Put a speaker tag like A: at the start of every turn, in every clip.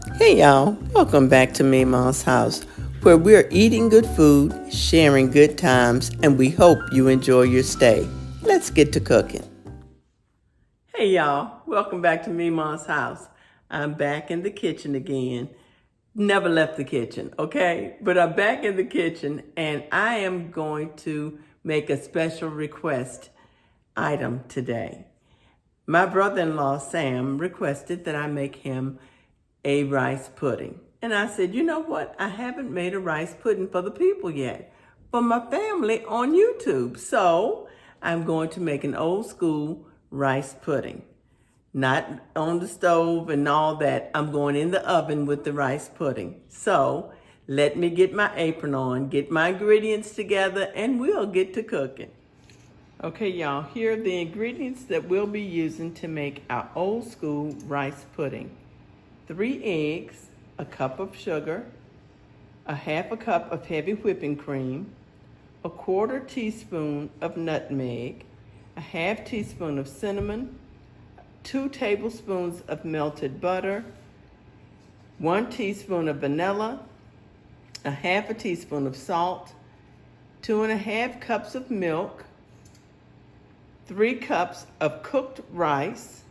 A: Hey y'all, welcome back to Mima's house, where we're eating good food, sharing good times, and we hope you enjoy your stay. Let's get to cooking. Hey y'all, welcome back to Mima's house. I'm back in the kitchen again. Never left the kitchen, okay? But I'm back in the kitchen and I am going to make a special request item today. My brother-in-law, Sam, requested that I make him a rice pudding. And I said, you know what? I haven't made a rice pudding for the people yet, for my family on YouTube. So I'm going to make an old school rice pudding. Not on the stove and all that. I'm going in the oven with the rice pudding. So let me get my apron on, get my ingredients together, and we'll get to cooking. Okay, y'all, here are the ingredients that we'll be using to make our old school rice pudding. 3 eggs, a cup of sugar, a half a cup of heavy whipping cream, a 1/4 teaspoon of nutmeg, a half teaspoon of cinnamon, 2 tablespoons of melted butter, 1 teaspoon of vanilla, a half a teaspoon of salt, 2½ cups of milk, 3 cups of cooked rice,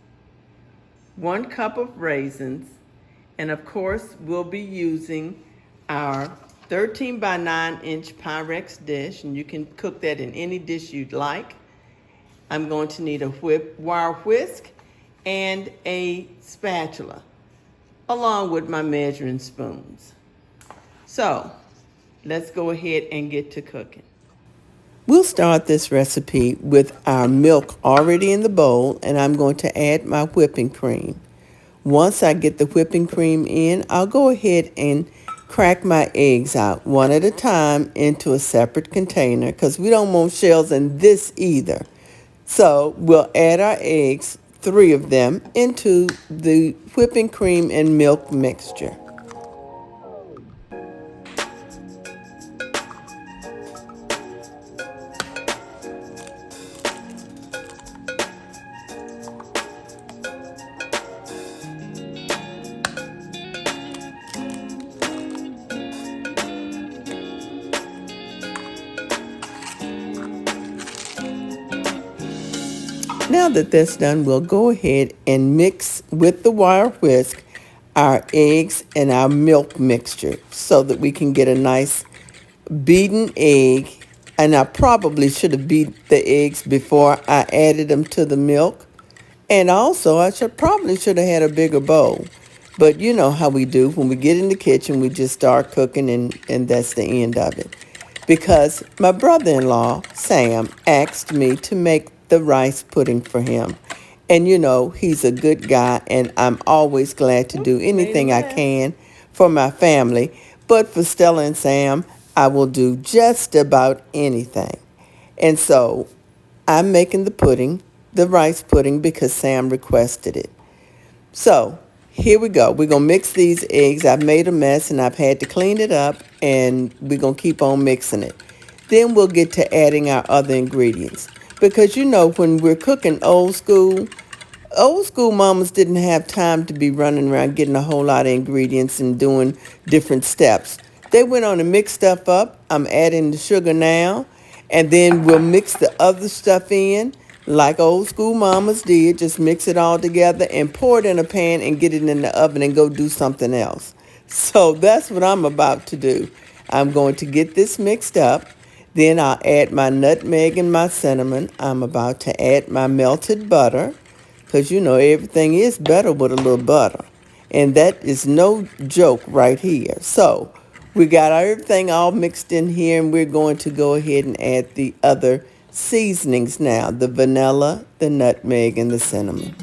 A: 1 cup of raisins, and of course, we'll be using our 13 by 9-inch Pyrex dish, and you can cook that in any dish you'd like. I'm going to need a wire whisk and a spatula, along with my measuring spoons. So, let's go ahead and get to cooking. We'll start this recipe with our milk already in the bowl, and I'm going to add my whipping cream. Once I get the whipping cream in, I'll go ahead and crack my eggs out one at a time into a separate container because we don't want shells in this either. So we'll add our eggs, 3 of them, into the whipping cream and milk mixture. Now that that's done, we'll go ahead and mix with the wire whisk our eggs and our milk mixture so that we can get a nice beaten egg. And I probably should have beat the eggs before I added them to the milk. And also, probably should have had a bigger bowl. But you know how we do. When we get in the kitchen, we just start cooking and that's the end of it. Because my brother-in-law, Sam, asked me to make the rice pudding for him. And you know, he's a good guy, and I'm always glad to do anything I can for my family. But for Stella and Sam, I will do just about anything. And so I'm making the rice pudding, because Sam requested it. So here we go. We're going to mix these eggs. I've made a mess and I've had to clean it up, and we're going to keep on mixing it. Then we'll get to adding our other ingredients. Because you know, when we're cooking old school mamas didn't have time to be running around getting a whole lot of ingredients and doing different steps. They went on and mixed stuff up. I'm adding the sugar now, and then we'll mix the other stuff in like old school mamas did. Just mix it all together and pour it in a pan and get it in the oven and go do something else. So that's what I'm about to do. I'm going to get this mixed up. Then I'll add my nutmeg and my cinnamon. I'm about to add my melted butter, because you know everything is better with a little butter. And that is no joke right here. So we got everything all mixed in here, and we're going to go ahead and add the other seasonings now, the vanilla, the nutmeg, and the cinnamon.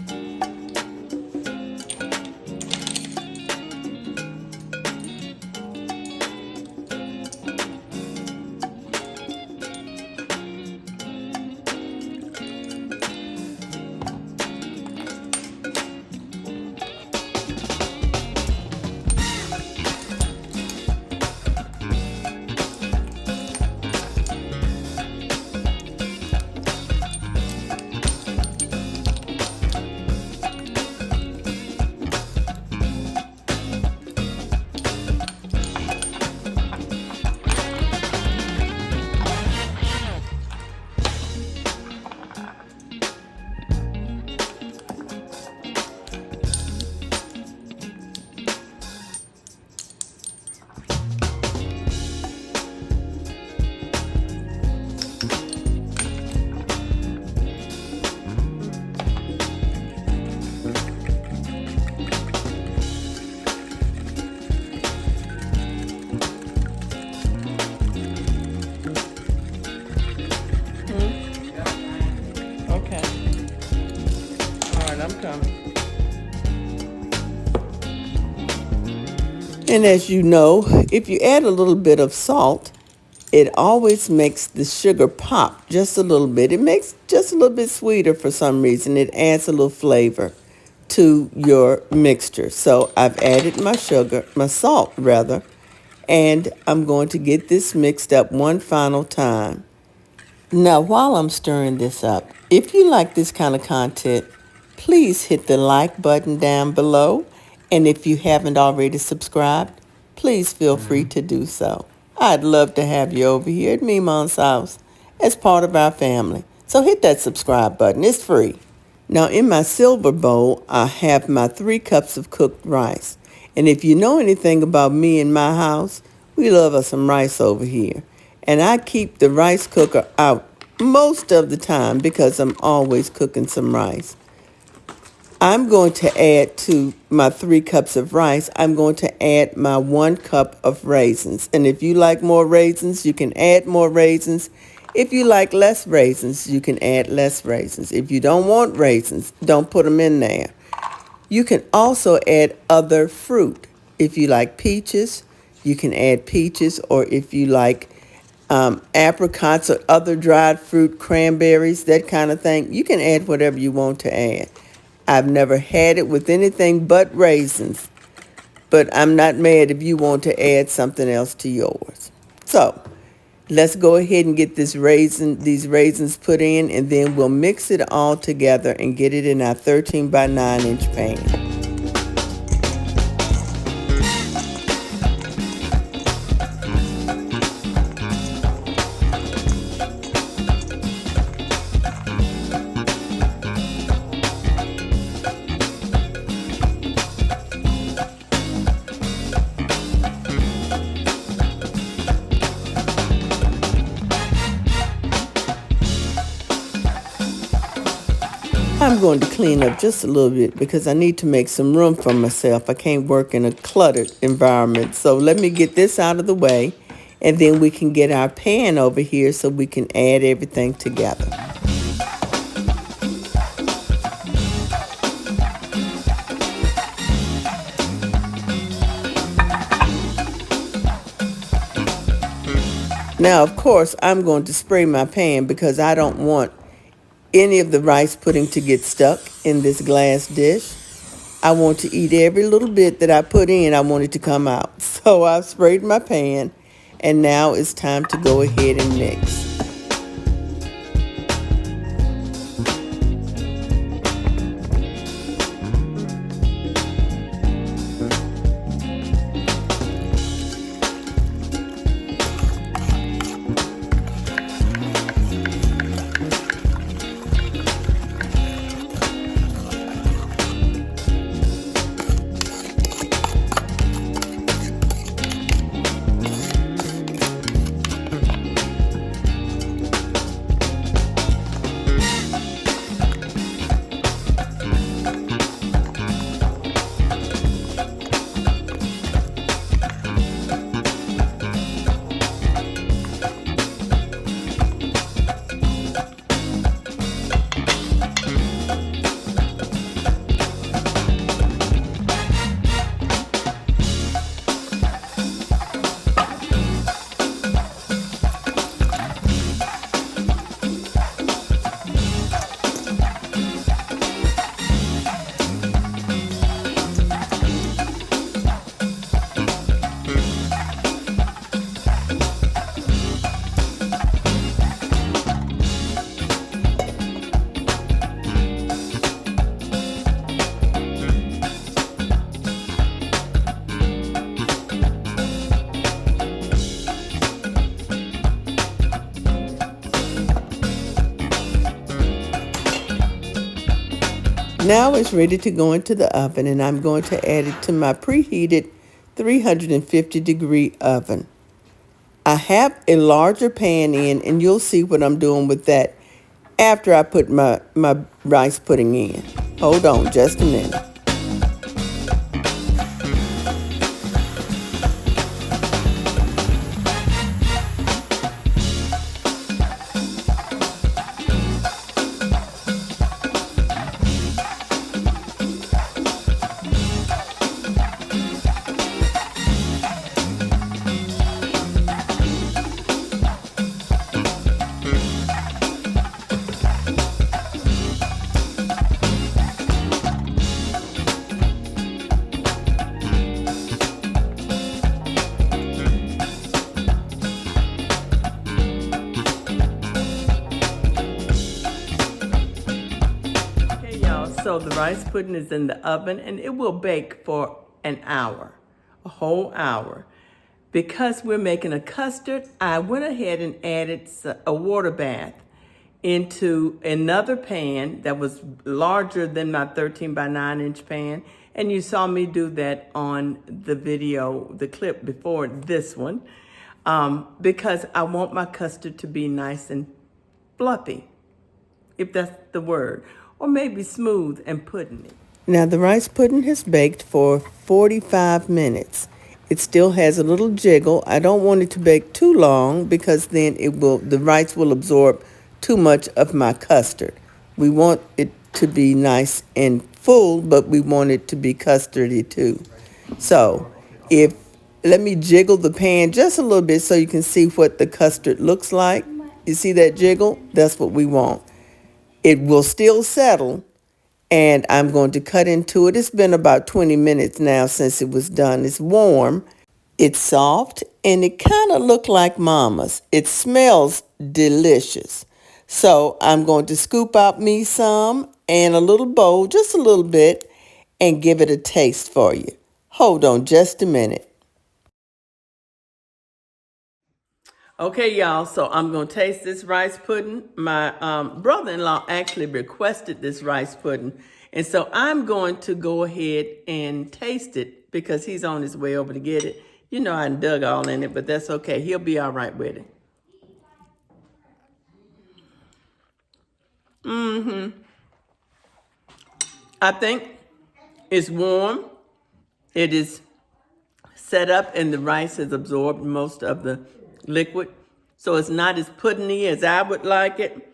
A: And as you know, if you add a little bit of salt, it always makes the sugar pop just a little bit. It makes just a little bit sweeter for some reason. It adds a little flavor to your mixture. So I've added my salt rather, and I'm going to get this mixed up one final time. Now, while I'm stirring this up, if you like this kind of content, please hit the like button down below. And if you haven't already subscribed, please feel free to do so. I'd love to have you over here at Mimon's house as part of our family. So hit that subscribe button. It's free. Now, in my silver bowl, I have my 3 cups of cooked rice. And if you know anything about me and my house, we love us some rice over here. And I keep the rice cooker out most of the time because I'm always cooking some rice. I'm going to add to my 3 cups of rice, I'm going to add my 1 cup of raisins. And if you like more raisins, you can add more raisins. If you like less raisins, you can add less raisins. If you don't want raisins, don't put them in there. You can also add other fruit. If you like peaches, you can add peaches, or if you like apricots or other dried fruit, cranberries, that kind of thing, you can add whatever you want to add. I've never had it with anything but raisins, but I'm not mad if you want to add something else to yours. So let's go ahead and get these raisins put in, and then we'll mix it all together and get it in our 13 by 9 inch pan. I'm going to clean up just a little bit because I need to make some room for myself. I can't work in a cluttered environment. So let me get this out of the way, and then we can get our pan over here so we can add everything together. Now, of course, I'm going to spray my pan because I don't want any of the rice pudding to get stuck in this glass dish. I want to eat every little bit that I put in. I want it to come out. So I've sprayed my pan, and now it's time to go ahead and mix. Now it's ready to go into the oven, and I'm going to add it to my preheated 350-degree oven. I have a larger pan in, and you'll see what I'm doing with that after I put my rice pudding in. Hold on just a minute. So the rice pudding is in the oven and it will bake for an hour, a whole hour. Because we're making a custard, I went ahead and added a water bath into another pan that was larger than my 13 by 9 inch pan. And you saw me do that on the video, the clip before this one, because I want my custard to be nice and fluffy, if that's the word, or maybe smooth and puddingy. Now the rice pudding has baked for 45 minutes. It still has a little jiggle. I don't want it to bake too long because then the rice will absorb too much of my custard. We want it to be nice and full, but we want it to be custardy too. So let me jiggle the pan just a little bit so you can see what the custard looks like. You see that jiggle? That's what we want. It will still settle, and I'm going to cut into it. It's been about 20 minutes now since it was done. It's warm, it's soft, and it kind of looked like Mama's. It smells delicious. So I'm going to scoop out me some and a little bowl, just a little bit, and give it a taste for you. Hold on just a minute. Okay, y'all, so I'm going to taste this rice pudding. My brother-in-law actually requested this rice pudding, and so I'm going to go ahead and taste it because he's on his way over to get it. You know, I dug all in it, but that's okay. He'll be all right with it. I think it's warm. It is set up, and the rice has absorbed most of the liquid, so it's not as puddingy as I would like it,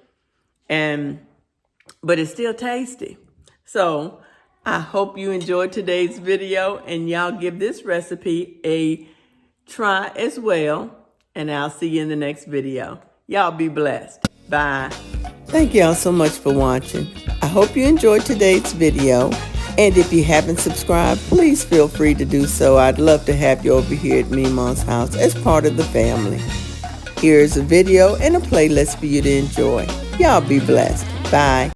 A: but it's still tasty. So I hope you enjoyed today's video, and y'all give this recipe a try as well, and I'll see you in the next video. Y'all be blessed. Bye. Thank y'all so much for watching. I hope you enjoyed today's video. And if you haven't subscribed, please feel free to do so. I'd love to have you over here at Mema's house as part of the family. Here's a video and a playlist for you to enjoy. Y'all be blessed. Bye.